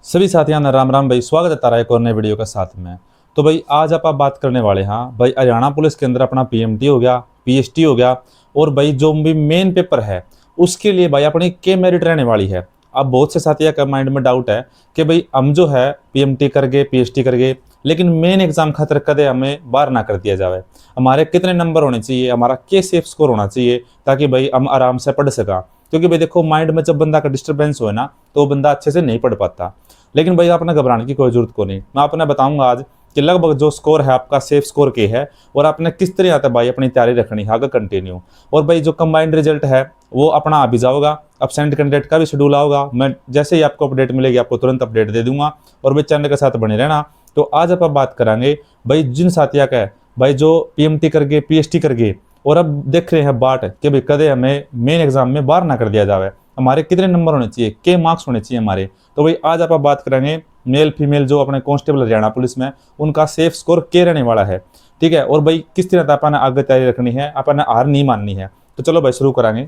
सभी साथियों ने राम राम भाई, स्वागत है तारा एक और नए वीडियो के साथ में। तो भाई आज आप बात करने वाले हैं भाई हरियाणा पुलिस के अंदर अपना पीएमटी हो गया, पीएसटी हो गया और भाई जो भी मेन पेपर है उसके लिए भाई अपनी के मेरिट रहने वाली है। अब बहुत से साथियों का माइंड में डाउट है कि भाई हम जो है पीएमटी कर गए, पीएसटी कर गए, लेकिन मेन एग्जाम खातर कदे हमें बाहर ना कर दिया जाए। हमारे कितने नंबर होने चाहिए, हमारा के सेफ स्कोर होना चाहिए ताकि भाई हम आराम से पढ़ सका। क्योंकि भाई देखो माइंड में जब बंदा का डिस्टर्बेंस हो ना तो वो बंदा अच्छे से नहीं पढ़ पाता। लेकिन भाई आपने घबराने की कोई जरूरत को नहीं, मैं आपने बताऊंगा आज कि लगभग जो स्कोर है आपका सेफ स्कोर के है और आपने किस तरह आता है भाई अपनी तैयारी रखनी है आगे कंटिन्यू। और भाई जो कंबाइंड रिजल्ट है वो अपना आ भी जाओगा, अपसेंट कैंडिडेट का भी शेड्यूल आओगा। मैं जैसे ही आपको अपडेट मिलेगी आपको तुरंत अपडेट दे दूंगा और भाई चैनल के साथ बने रहना। तो आज आप बात करांगे भाई जिन साथियों का है भाई जो पीएमटी कर गए, पीएसटी कर गए और अब देख रहे हैं बाट कि भाई कदे हमें मेन एग्जाम में बाहर ना कर दिया जाए, हमारे कितने नंबर होने चाहिए, के मार्क्स होने चाहिए हमारे। तो भाई आज आप बात करेंगे मेल फीमेल जो अपने कांस्टेबल हरियाणा पुलिस में उनका सेफ स्कोर के रहने वाला है, ठीक है। और भाई किस तरह अपने आगे तैयारी रखनी है, अपने हार नहीं माननी है। तो चलो भाई शुरू करांगे।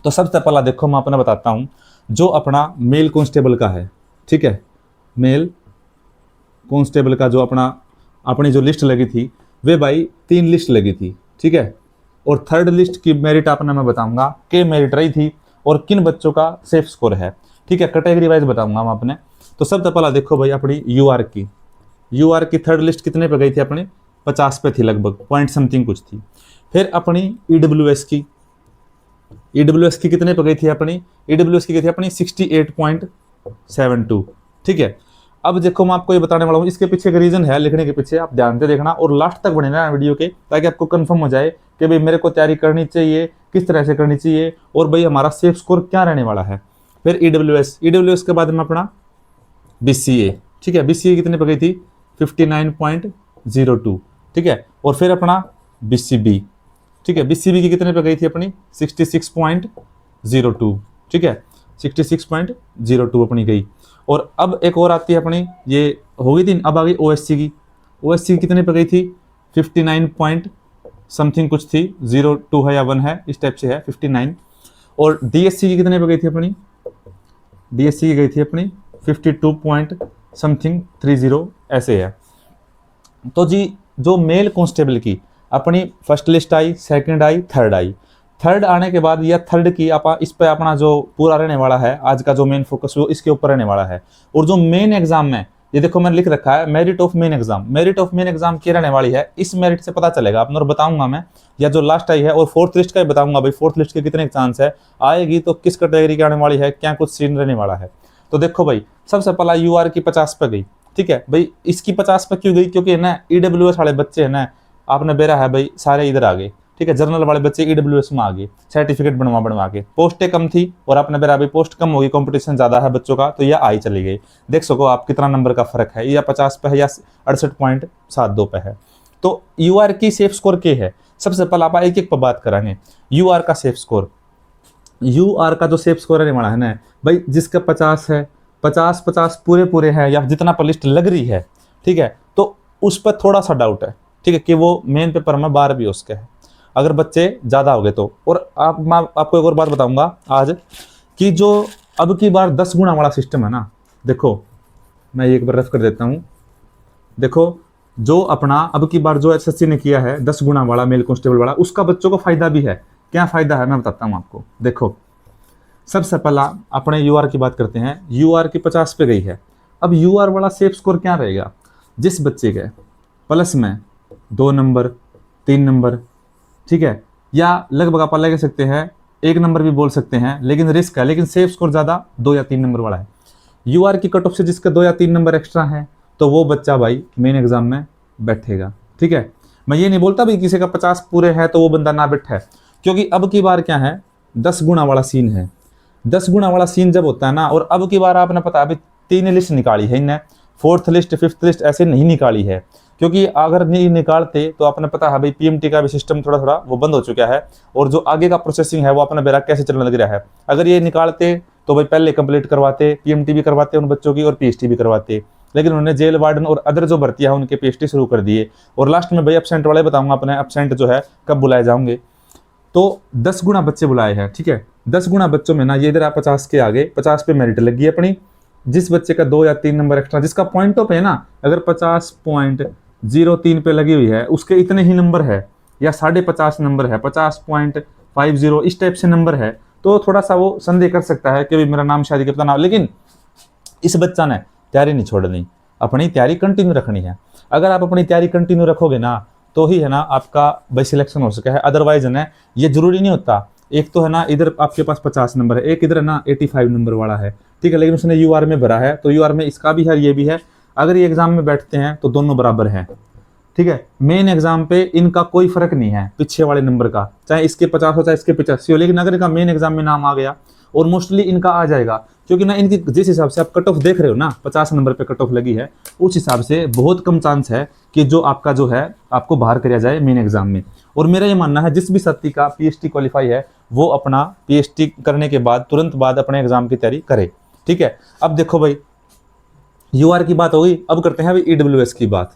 तो सबसे पहला देखो मैं अपना बताता हूँ जो अपना मेल कांस्टेबल का है, ठीक है। मेल कांस्टेबल का जो अपनी जो लिस्ट लगी थी वे भाई 3 लिस्ट लगी थी, ठीक है। और थर्ड लिस्ट की मेरिट आपने मैं बताऊंगा के मेरिट रही थी और किन बच्चों का सेफ स्कोर है, ठीक है। कैटेगरी वाइज बताऊंगा मैं अपने। तो सबसे पहला देखो भाई अपनी यूआर की थर्ड लिस्ट कितने पे गई थी अपनी, 50 पे थी, लगभग पॉइंट समथिंग कुछ थी। फिर अपनी ईडब्ल्यूएस की कितने पे गई थी अपनी, ईडब्ल्यूएस की गई थी अपनी 68.72, ठीक है। अब देखो मैं आपको ये बताने वाला हूँ, इसके पीछे का रीजन है लिखने के पीछे, आप ध्यान से देखना और लास्ट तक बने रहना वीडियो के ताकि आपको कंफर्म हो जाए कि भाई मेरे को तैयारी करनी चाहिए, किस तरह से करनी चाहिए और भाई हमारा सेफ स्कोर क्या रहने वाला है। फिर ईडब्ल्यूएस के बाद में अपना बीसीए, ठीक है। बीसीए कितने पे गई थी, 59.02, ठीक है। और फिर अपना बीसीबी, ठीक है। बीसीबी की कितने पे गई थी अपनी 66.02, ठीक है। 66.02 अपनी गई। और अब एक और आती है अपनी, ये हो गई थी, अब आ गई ओएससी की कितने पे गई थी 59 पॉइंट समथिंग कुछ थी, 02 है या 1 है इस टाइप से है 59। और डीएससी की कितने पे गई थी अपनी, डीएससी की गई थी अपनी 52 पॉइंट समथिंग 30 ऐसे है। तो जी जो मेल कांस्टेबल की अपनी फर्स्ट लिस्ट आई, सेकंड आई, थर्ड आई। थर्ड आने के बाद या थर्ड की इस पे अपना जो पूरा रहने वाला है आज का जो मेन फोकस वो इसके ऊपर रहने वाला है। और जो मेन एग्जाम में ये देखो मैंने लिख रखा है मेरिट ऑफ मेन एग्जाम की रहने वाली है। इस मेरिट से पता चलेगा अपने और बताऊंगा मैं, या जो लास्ट आई है और फोर्थ लिस्ट का ही बताऊंगा भाई फोर्थ लिस्ट के कितने चांस है आएगी, तो किस कैटेगरी की आने वाली है, क्या कुछ सीन रहने वाला है। तो देखो भाई सबसे पहला यूआर की 50 पे गई, ठीक है। भाई इसकी 50 पे क्यों गई, क्योंकि ना ईडब्ल्यूएस वाले बच्चे है ना, आपने बेरा है भाई सारे इधर आ गए, ठीक है। जर्नल वाले बच्चे ईडब्ल्यूएस में आ गए सर्टिफिकेट बनवा के, पोस्टें कम थी और आपने बेरा भाई पोस्ट कम होगी, कंपटीशन ज्यादा है बच्चों का, तो यह आई चली गई। देख सको आप कितना नंबर का फर्क है, या 50 पे है या 68.72 पे है। तो यूआर की सेफ स्कोर के है, सबसे पहले आप एक एक पर बात करेंगे। यूआर का सेफ स्कोर, यूआर का जो सेफ स्कोर रहने वाला है ना भाई, जिसका 50 है, 50 पूरे है या जितना पर लिस्ट लग रही है, ठीक है, तो उस पर थोड़ा सा डाउट है, ठीक है, कि वो मेन पेपर में 12 भी उसके है अगर बच्चे ज़्यादा हो गए तो। और मैं आपको एक और बात बताऊंगा आज कि जो अब की बार 10 गुना वाला सिस्टम है ना, देखो मैं एक बार रफ कर देता हूँ। देखो जो अपना अब की बार जो एसएससी ने किया है 10 गुना वाला मेल कांस्टेबल वाला, उसका बच्चों को फायदा भी है। क्या फायदा है मैं बताता हूँ आपको। देखो सबसे पहला अपने यूआर की बात करते हैं। यूआर की 50 पे गई है। अब यूआर वाला सेफ स्कोर क्या रहेगा, जिस बच्चे के प्लस में 2 नंबर 3 नंबर, ठीक है, या लगभग आप लगा सकते हैं 1 नंबर भी बोल सकते हैं, लेकिन रिस्क है, लेकिन सेफ स्कोर ज्यादा 2 या 3 नंबर वाला है। यूआर की कट ऑफ से जिसका 2 या 3 नंबर एक्स्ट्रा है तो वो बच्चा भाई मेन एग्जाम में बैठेगा, ठीक है। मैं ये नहीं बोलता भाई किसी का 50 पूरे है तो वो बंदा ना बैठे, क्योंकि अब की बार क्या है 10 गुना वाला सीन है। 10 गुना वाला सीन जब होता है ना, और अब की बार आपने पता अभी 3 लिस्ट निकाली है इन्हें, फोर्थ लिस्ट फिफ्थ लिस्ट ऐसे नहीं निकाली है, क्योंकि अगर नहीं निकालते तो आपने पता है भाई पीएमटी का भी सिस्टम थोड़ा थोड़ा वो बंद हो चुका है और जो आगे का प्रोसेसिंग है वो अपना बेरा कैसे चलने लग रहा है। अगर ये निकालते तो भाई पहले कंप्लीट करवाते, पीएमटी भी करवाते उन बच्चों की और पीएचटी भी करवाते, लेकिन उन्होंने जेल वार्डन और अदर जो भर्तियां हैं उनके पीएचटी शुरू कर दिए। और लास्ट में भाई एब्सेंट वाले बताऊंगा अपने एब्सेंट जो है कब बुलाए जाओगे। तो 10 गुना बच्चे बुलाए हैं, ठीक है। 10 गुना बच्चों में ना ये इधर आप 50 के आगे 50 पे मेरिट लगी है अपनी, जिस बच्चे का 2 या 3 नंबर एक्स्ट्रा, जिसका पॉइंटों पे है ना, अगर 50.03 पे लगी हुई है, उसके इतने ही नंबर है, या 50.5 नंबर है, 50.50 इस टाइप से नंबर है, तो थोड़ा सा वो संदेह कर सकता है कि भाई मेरा नाम शादी करता ना। लेकिन इस बच्चा ने तैयारी नहीं छोड़नी, अपनी तैयारी कंटिन्यू रखनी है। अगर आप अपनी तैयारी कंटिन्यू रखोगे ना, तो ही है ना आपका भाई सिलेक्शन हो सके है। अदरवाइज है ना, ये जरूरी नहीं होता। एक तो है ना इधर आपके पास 50 नंबर है, एक इधर है ना 85 नंबर वाला है, ठीक है, लेकिन उसने यूआर में भरा है, तो यूआर में इसका भी है, ये भी है। अगर ये एग्जाम में बैठते हैं तो दोनों बराबर हैं, ठीक है। मेन एग्जाम पे इनका कोई फर्क नहीं है पीछे वाले नंबर का, चाहे इसके 50 हो चाहे इसके 85 हो, लेकिन अगर इनका मेन एग्जाम में नाम आ गया, और मोस्टली इनका आ जाएगा, क्योंकि ना इनकी जिस हिसाब से आप कट ऑफ देख रहे हो ना, 50 नंबर पे कट ऑफ लगी है, उस हिसाब से बहुत कम चांस है कि जो आपका जो है आपको बाहर कराया जाए मेन एग्जाम में। और मेरा ये मानना है जिस भी साथी का पीएचडी क्वालिफाई है, वो अपना पीएचडी करने के बाद तुरंत बाद अपने एग्जाम की तैयारी करे, ठीक है। अब देखो भाई, यूआर की बात हो गई, अब करते हैं भाई ईडब्ल्यूएस की बात।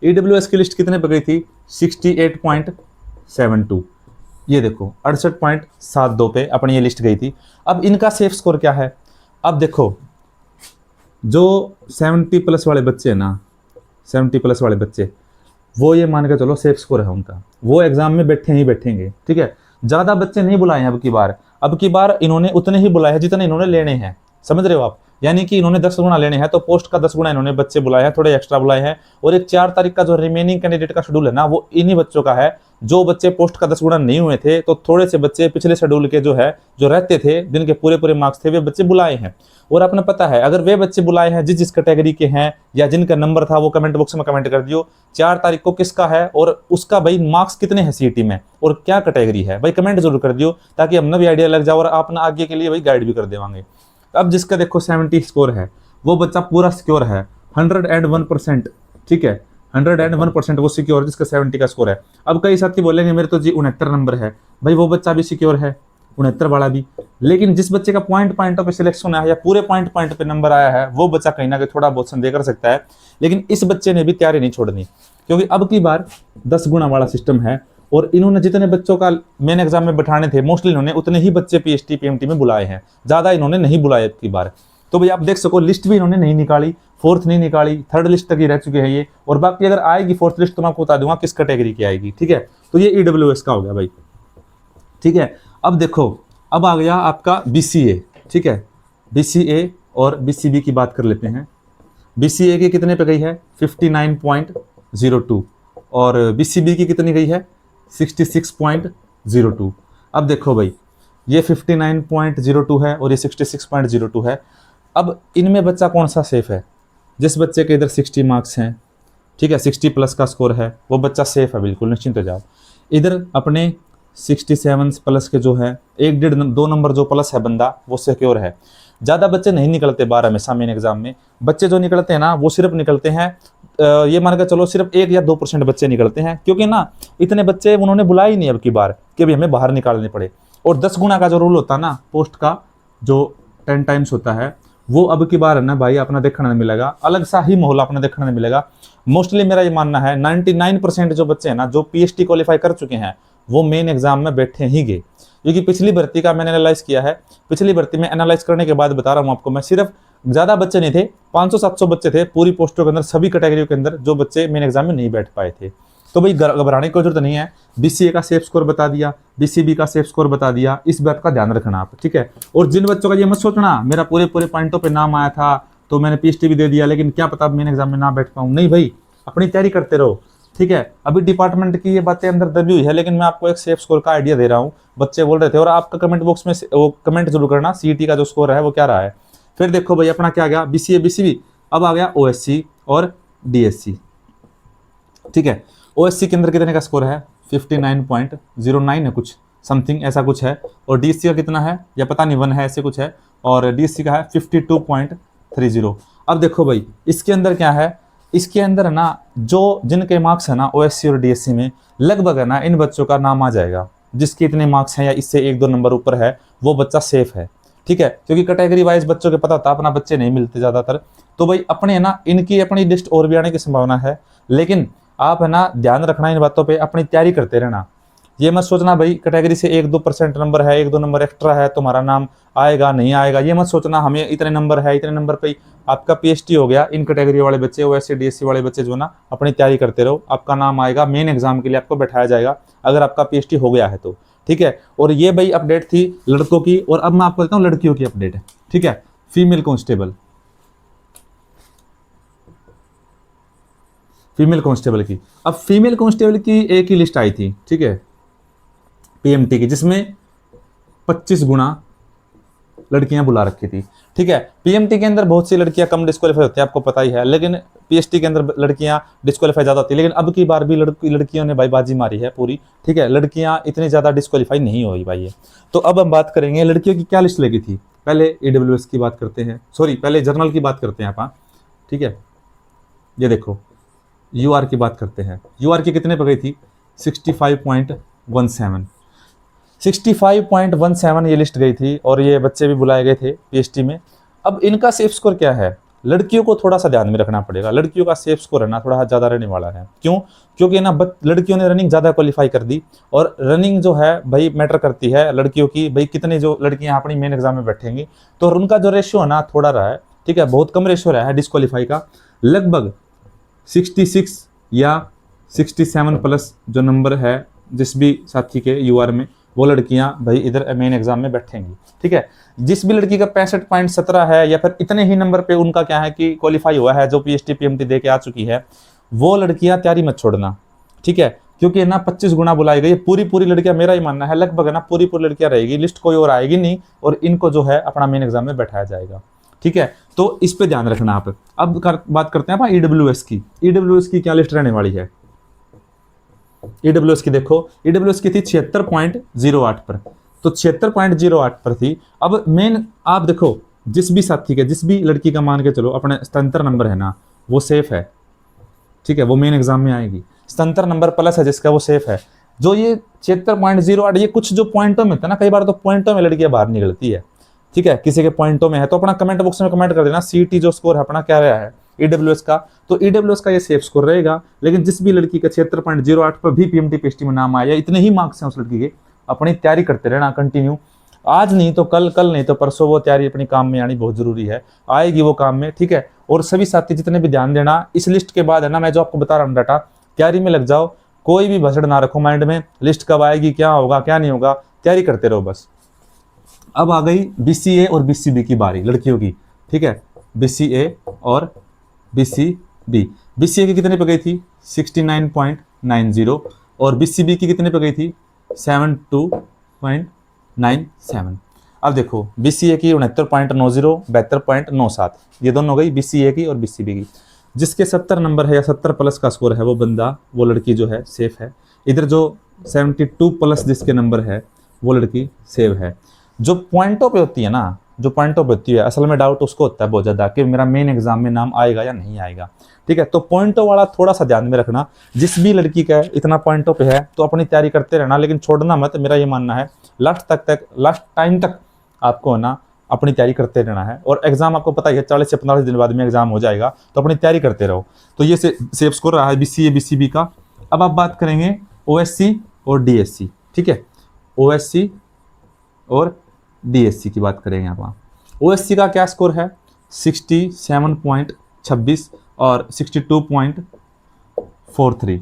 ईडब्ल्यूएस की लिस्ट कितने पे गई थी? 68.72, ये देखो 68.72 पे अपनी ये लिस्ट गई थी। अब इनका सेफ स्कोर क्या है? अब देखो, जो 70 प्लस वाले बच्चे हैं ना, 70 प्लस वाले बच्चे, वो ये मान के चलो सेफ स्कोर है उनका, वो एग्जाम में बैठे ही बैठेंगे, ठीक है। ज़्यादा बच्चे नहीं बुलाए हैं अब की बार इन्होंने उतने ही बुलाए हैं जितने इन्होंने लेने हैं, समझ रहे हो आप? यानी कि इन्होंने 10 गुना लेने हैं, तो पोस्ट का 10 गुना इन्होंने बच्चे बुलाए हैं, थोड़े एक्स्ट्रा बुलाए हैं। और एक 4 तारीख का जो रिमेनिंग कैंडिडेट का शेड्यूल है ना, वो इन्हीं बच्चों का है। जो बच्चे पोस्ट का 10 गुना नहीं हुए थे, तो थोड़े से बच्चे पिछले शेड्यूल के जो है, जो रहते थे, जिनके पूरे पूरे मार्क्स थे, वे बच्चे बुलाए हैं। और आपने पता है, अगर वे बच्चे बुलाए हैं जिस जिस कैटेगरी के हैं या जिनका नंबर था, वो कमेंट बॉक्स में कमेंट कर दियो 4 तारीख को किसका है और उसका भाई मार्क्स कितने हैं सीईटी में और क्या कैटेगरी है, भाई कमेंट जरूर कर दियो, ताकि हमने भी आइडिया लग जाए और आप ना आगे के लिए भाई गाइड भी कर देवांगे। अब जिसका देखो 70 स्कोर है, वो बच्चा पूरा सिक्योर है, 101%, ठीक है, 101% वो सिक्योर, जिसका 70 का स्कोर है। अब कई साथी बोलेंगे मेरे तो जी 69 नंबर है, भाई वो बच्चा भी सिक्योर है, 69 वाला भी। लेकिन जिस बच्चे का पॉइंट पे सिलेक्शन है या पूरे पॉइंट पे नंबर आया है, वो बच्चा कहीं ना कहीं थोड़ा बहुत संदेह कर सकता है। लेकिन इस बच्चे ने भी तैयारी नहीं छोड़नी, क्योंकि अब की बार 10 गुना वाला सिस्टम है, और इन्होंने जितने बच्चों का मेन एग्जाम में बैठाने थे, मोस्टली इन्होंने उतने ही बच्चे पीएचडी पीएमटी में बुलाए हैं, ज़्यादा इन्होंने नहीं बुलाए अब की बार। तो भाई आप देख सको, लिस्ट भी इन्होंने नहीं निकाली, 4th नहीं निकाली, 3rd लिस्ट तक ही रह चुके हैं ये। और बाकी अगर आएगी 4th लिस्ट तो मैं आपको बता दूंगा किस कैटेगरी की आएगी, ठीक है। तो ये ईडब्ल्यूएस का हो गया भाई, ठीक है। अब देखो, अब आ गया आपका बीसीए, ठीक है। बीसीए और बीसीबी की बात कर लेते हैं। बीसीए की कितने पे गई है? 59.02, और बीसीबी की कितनी गई है? 66.02। अब देखो भाई, ये 59.02 है और ये 66.02 है। अब इनमें बच्चा कौन सा सेफ है? जिस बच्चे के इधर 60 मार्क्स हैं, ठीक है, 60 प्लस का स्कोर है, वो बच्चा सेफ है, बिल्कुल निश्चिंत हो जाओ। इधर अपने 67 प्लस के जो है, 1-1.5-2 नंबर जो प्लस है बंदा, वो सिक्योर है। ज़्यादा बच्चे नहीं निकलते 12 में मेन एग्जाम में। बच्चे जो निकलते हैं ना, वो सिर्फ निकलते हैं, ये मान के चलो सिर्फ 1 या 2% बच्चे निकलते हैं, क्योंकि ना इतने बच्चे उन्होंने बुलाए ही नहीं अब की बार कि भी हमें बाहर निकालने पड़े। और 10 गुना का जो रूल होता है ना, पोस्ट का जो 10 टाइम्स होता है, वो अब की बार है ना भाई अपना देखने में मिलेगा, अलग सा ही माहौल अपना देखने में मिलेगा। मोस्टली मेरा ये मानना है 99% जो बच्चे हैं ना, जो पीएचडी क्वालिफाई कर चुके हैं, वो मेन एग्जाम में बैठे ही गए। क्योंकि पिछली भर्ती का मैंने एनालाइज किया है, पिछली भर्ती में एनालाइज करने के बाद बता रहा हूँ आपको मैं, सिर्फ ज़्यादा बच्चे नहीं थे, 500-700 बच्चे थे पूरी पोस्टों के अंदर, सभी कैटेगरी के अंदर, जो बच्चे मेन एग्जाम में नहीं बैठ पाए थे। तो भाई घबराने की जरूरत नहीं है। बीसीए का सेफ स्कोर बता दिया, बीसीबी का सेफ स्कोर बता दिया, इस बात का ध्यान रखना आप, ठीक है। और जिन बच्चों का ये मत सोचना मेरा पूरे पॉइंटों पे नाम आया था तो मैंने पीएचडी भी दे दिया, लेकिन क्या पता मेन एग्जाम में ना बैठ पाऊँ, नहीं भाई, अपनी तैयारी करते रहो, ठीक है। अभी डिपार्टमेंट की ये बातें अंदर दबी हुई है, लेकिन मैं आपको एक सेफ स्कोर का आइडिया दे रहा हूँ। बच्चे बोल रहे थे, और आपका कमेंट बॉक्स में वो कमेंट जरूर करना सीईटी का जो स्कोर है वो क्या रहा है। फिर देखो भाई, अपना क्या गया, बीसीए बीसीबी, अब आ गया ओएससी और डीएससी, ठीक है। ओएससी के अंदर कितने का स्कोर है? 59.09 है, कुछ समथिंग ऐसा कुछ है। और डीएससी का कितना है या पता नहीं, 1 है, ऐसे कुछ है। और डीएससी का है 52.30। अब देखो भाई, इसके अंदर क्या है, इसके अंदर है ना, जो जिनके मार्क्स है ना ओएससी और डीएससी में, लगभग है ना इन बच्चों का नाम आ जाएगा। जिसके इतने मार्क्स हैं या इससे 1-2 नंबर ऊपर है, वो बच्चा सेफ है, ठीक है। क्योंकि कैटेगरी वाइज बच्चों के पता था, अपना बच्चे नहीं मिलते ज़्यादातर। तो भाई अपने है ना, इनकी अपनी लिस्ट और भी आने की संभावना है, लेकिन आप है ना ध्यान रखना इन बातों पे, अपनी तैयारी करते रहना। ये मत सोचना भाई कैटेगरी से 1-2% नंबर है, 1-2 नंबर एक्स्ट्रा है, तुम्हारा नाम आएगा नहीं आएगा, ये मत सोचना हमें इतने नंबर है, इतने नंबर पे आपका पीएचडी हो गया। इन कैटेगरी वाले बच्चे, ओएससी डीएससी वाले बच्चे जो ना अपनी तैयारी करते रहो, आपका नाम आएगा, मेन एग्जाम के लिए आपको बैठाया जाएगा अगर आपका पीएचडी हो गया है तो, ठीक है। और ये भाई अपडेट थी लड़कों की, और अब मैं आपको बताता हूँ लड़कियों की अपडेट है, ठीक है। फीमेल कांस्टेबल, फीमेल कांस्टेबल की, अब फीमेल कांस्टेबल की एक ही लिस्ट आई थी, ठीक है, पीएमटी की, जिसमें 25 गुना लड़कियां बुला रखी थी, ठीक है। पीएमटी के अंदर बहुत सी लड़कियां कम डिस्क्वालीफाई होती है, आपको पता ही है, लेकिन पीएचडी के अंदर लड़कियां डिस्क्वालीफाई ज्यादा होती है। लेकिन अब की बार भी लड़कियों ने भाई बाजी मारी है पूरी, ठीक है, लड़कियां इतनी ज्यादा डिस्क्वालीफाई नहीं हुई भाई। तो अब हम बात करेंगे लड़कियों की क्या लिस्ट लगी थी। पहले ईडब्ल्यूएस की बात करते हैं, सॉरी पहले जनरल की बात करते हैं आप, ठीक है। ये देखो यूआर की बात करते हैं, यूआर की कितने पर गई थी, 65.17, 65.17 ये लिस्ट गई थी, और ये बच्चे भी बुलाए गए थे पीएचडी में। अब इनका सेफ स्कोर क्या है, लड़कियों को थोड़ा सा ध्यान में रखना पड़ेगा, लड़कियों का सेफ स्कोर है ना थोड़ा ज़्यादा रहने वाला है। क्यों? क्योंकि ना लड़कियों ने रनिंग ज़्यादा क्वालिफाई कर दी, और रनिंग जो है भाई मैटर करती है लड़कियों की, भाई कितने जो लड़कियां अपनी मेन एग्जाम में बैठेंगी, तो उनका जो रेशियो है ना थोड़ा रहा है, ठीक है, बहुत कम रेशियो रहा है डिस्क्वालीफाई का, लगभग 66 या 67 प्लस जो नंबर है जिस भी साथी के यूआर में, वो लड़कियां भाई इधर मेन एग्जाम में बैठेंगी, ठीक है। जिस भी लड़की का 65.17 है या फिर इतने ही नंबर पे उनका क्या है कि क्वालिफाई हुआ है, जो पीएचडी पीएमटी दे के आ चुकी है, वो लड़कियां तैयारी मत छोड़ना, ठीक है। क्योंकि ना 25 गुना बुलाई गई, पूरी लड़कियां, मेरा ही मानना है लगभग ना पूरी लड़कियां रहेगी, लिस्ट कोई और आएगी नहीं, और इनको जो है अपना मेन एग्जाम में बैठाया जाएगा, ठीक है। तो इस पे ध्यान रखना आप। अब बात करते हैं आप ईडब्ल्यूएस की, ईडब्ल्यूएस की क्या लिस्ट रहने वाली है। ईडब्ल्यूएस की देखो, ईडब्ल्यूएस की थी 76.08 पर, तो 76.08 पर थी। अब मेन आप देखो, जिस भी साथी के, जिस भी लड़की का मान के चलो अपने स्वतंत्र नंबर है ना, वो सेफ है, ठीक है, वो मेन एग्जाम में आएगी। स्वतंत्र नंबर प्लस है जिसका, वो सेफ है। जो ये 76.08, ये कुछ जो पॉइंटों में था ना, कई बार तो पॉइंटों में लड़कियां बाहर निकलती है, ठीक है, किसी के पॉइंटों में है, तो अपना कमेंट बॉक्स में कमेंट कर देना सीटी जो स्कोर है अपना क्या रहा है ईडब्ल्यूएस का। तो ईडब्ल्यूएस का ये सेफ स्कोर रहेगा। लेकिन जिस भी लड़की का 76.08 पर भी पीएमटी पीएचडी में नाम आया, इतने ही मार्क्स हैं उस लड़की के, अपनी तैयारी करते रहना कंटिन्यू, आज नहीं तो कल, कल नहीं तो परसों, वो तैयारी अपनी काम में आनी बहुत जरूरी है, आएगी वो काम में, ठीक है। और सभी साथी जितने भी ध्यान देना, इस लिस्ट के बाद है ना, मैं जो आपको बता रहा हूँ डाटा, तैयारी में लग जाओ, कोई भी भसड़ ना रखो माइंड में, लिस्ट कब आएगी, क्या होगा क्या नहीं होगा, तैयारी करते रहो बस। अब आ गई बीसीए और बीसीबी की बारी लड़कियों की, ठीक है, बीसीए और बीसीबी। बीसीए की कितने पे गई थी 69.90, और बीसीबी की कितने पे गई थी 72.97। अब देखो बीसीए की 69.90, 72.97, ये दोनों गई बीसीए की और बीसीबी की। जिसके 70 नंबर है या 70 प्लस का स्कोर है, वो बंदा, वो लड़की जो है सेफ है। इधर जो 72 प्लस जिसके नंबर है, वो लड़की सेव है। जो पॉइंटों पे होती है ना, जो पॉइंटों पे होती है, असल में डाउट उसको होता है बहुत ज़्यादा कि मेरा मेन एग्जाम में नाम आएगा या नहीं आएगा, ठीक है। तो पॉइंटों वाला थोड़ा सा ध्यान में रखना, जिस भी लड़की का इतना पॉइंटों पे है तो अपनी तैयारी करते रहना, लेकिन छोड़ना मत, मेरा ये मानना है। लास्ट टाइम तक आपको ना अपनी तैयारी करते रहना है। और एग्जाम आपको पता ही है 40 से 45 दिन बाद में एग्जाम हो जाएगा, तो अपनी तैयारी करते रहो। तो ये सेफ स्कोर रहा है बीसीए बीसीबी का। अब आप बात करेंगे ओएससी और डीएससी, ठीक है, ओएससी और डीएससी की बात करेंगे आप। ओएससी का क्या स्कोर है 67.26 और 62.43।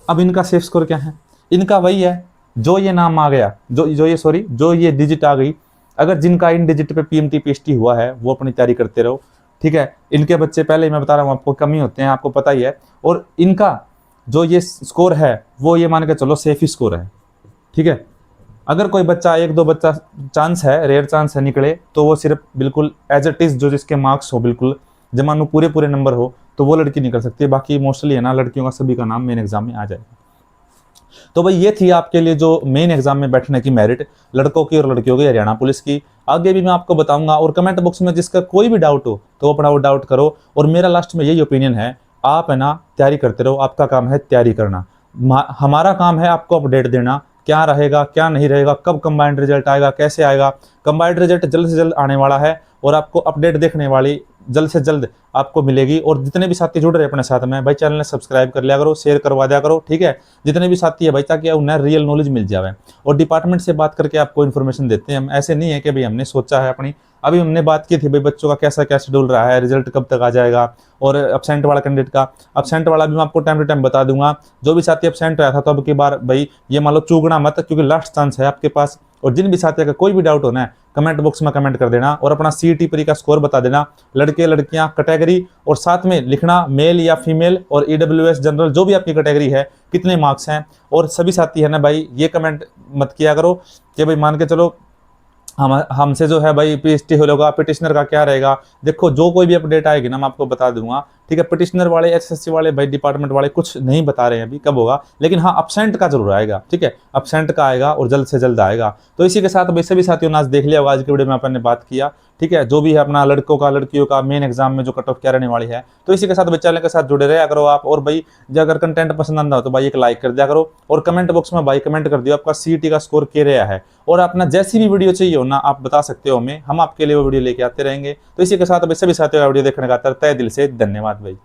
अब इनका सेफ स्कोर क्या है, इनका वही है जो ये नाम आ गया, जो ये डिजिट आ गई, अगर जिनका इन डिजिट पे पीएमटी पीएचडी हुआ है वो अपनी तैयारी करते रहो, ठीक है। इनके बच्चे पहले ही मैं बता रहा हूँ आपको कम ही होते हैं, आपको पता ही है। और इनका जो ये स्कोर है वो ये मान के चलो सेफ ही स्कोर है, ठीक है। अगर कोई बच्चा, एक दो बच्चा चांस है, रेयर चांस है निकले, तो वो सिर्फ बिल्कुल एज इट इज, जो जिसके मार्क्स हो बिल्कुल जमानू पूरे नंबर हो, तो वो लड़की निकल सकती है। बाकी मोस्टली है ना लड़कियों का सभी का नाम मेन एग्जाम में आ जाएगा। तो भाई ये थी आपके लिए जो मेन एग्जाम में बैठने की मेरिट लड़कों की और लड़कियों की हरियाणा पुलिस की। आगे भी मैं आपको बताऊंगा, और कमेंट बॉक्स में जिसका कोई भी डाउट हो तो अपना वो डाउट करो। और मेरा लास्ट में यही ओपिनियन है, आप है ना तैयारी करते रहो, आपका काम है तैयारी करना, हमारा काम है आपको अपडेट देना, क्या रहेगा क्या नहीं रहेगा, कब कंबाइंड रिजल्ट आएगा, कैसे आएगा। कंबाइंड रिजल्ट जल्द से जल्द आने वाला है, और आपको अपडेट देखने वाली जल्द से जल्द आपको मिलेगी। और जितने भी साथी जुड़ रहे हैं अपने साथ में भाई, चैनल ने सब्सक्राइब कर लिया करो, शेयर करवा दिया करो, ठीक है, जितने भी साथी है भाई, ताकि उन्हें रियल नॉलेज मिल जाए। और डिपार्टमेंट से बात करके आपको इन्फॉर्मेशन देते हैं हम, ऐसे नहीं है कि भाई हमने सोचा है अपनी, अभी हमने बात की थी भाई बच्चों का कैसा क्या शेड्यूल रहा है, रिजल्ट कब तक आ जाएगा, और एब्सेंट वाला कैंडिडेट का, एब्सेंट वाला भी मैं आपको टाइम टू टाइम बता दूंगा। जो भी साथी एब्सेंट रहा था तो अब की बार भाई ये मान लो चूकना मत, क्योंकि लास्ट चांस है आपके पास। और जिन भी साथी का कोई भी डाउट होना है कमेंट बॉक्स में कमेंट कर देना, और अपना सीईटी प्री का स्कोर बता देना, लड़के लड़कियां कैटेगरी, और साथ में लिखना मेल या फीमेल, और ईडब्ल्यूएस जनरल जो भी आपकी कैटेगरी है कितने मार्क्स हैं। और सभी साथी है ना भाई, ये कमेंट मत किया करो कि भाई मान के चलो हम हमसे जो है भाई पीएचडी होगा, पिटिशनर का क्या रहेगा। देखो जो कोई भी अपडेट आएगी ना मैं आपको बता दूंगा, ठीक है। पिटिशनर वाले, एसएससी वाले भाई डिपार्टमेंट वाले कुछ नहीं बता रहे हैं अभी कब होगा, लेकिन हाँ अपसेंट का जरूर आएगा, ठीक है, अपसेंट का आएगा और जल्द से जल्द आएगा। तो इसी के साथ भाई सभी साथियों ने आज देख लिया होगा, आज की वीडियो में अपन ने बात किया, ठीक है, जो भी है अपना लड़कों का लड़कियों का मेन एग्जाम में जो कट ऑफ क्या रहने वाली है। तो इसी के साथ भाई चैनल के साथ जुड़े रहे करो आप। और भाई जो अगर कंटेंट पसंद आता हो तो भाई एक लाइक कर दिया करो, और कमेंट बॉक्स में भाई कमेंट कर दियो आपका सीईटी का स्कोर क्या रहा है। और अपना जैसी भी वीडियो चाहिए हो ना आप बता सकते हो हमें, हम आपके लिए वो वीडियो लेके आते रहेंगे। तो इसी के साथ भाई सभी साथियों का वीडियो देखने का तहे दिल से धन्यवाद भाई।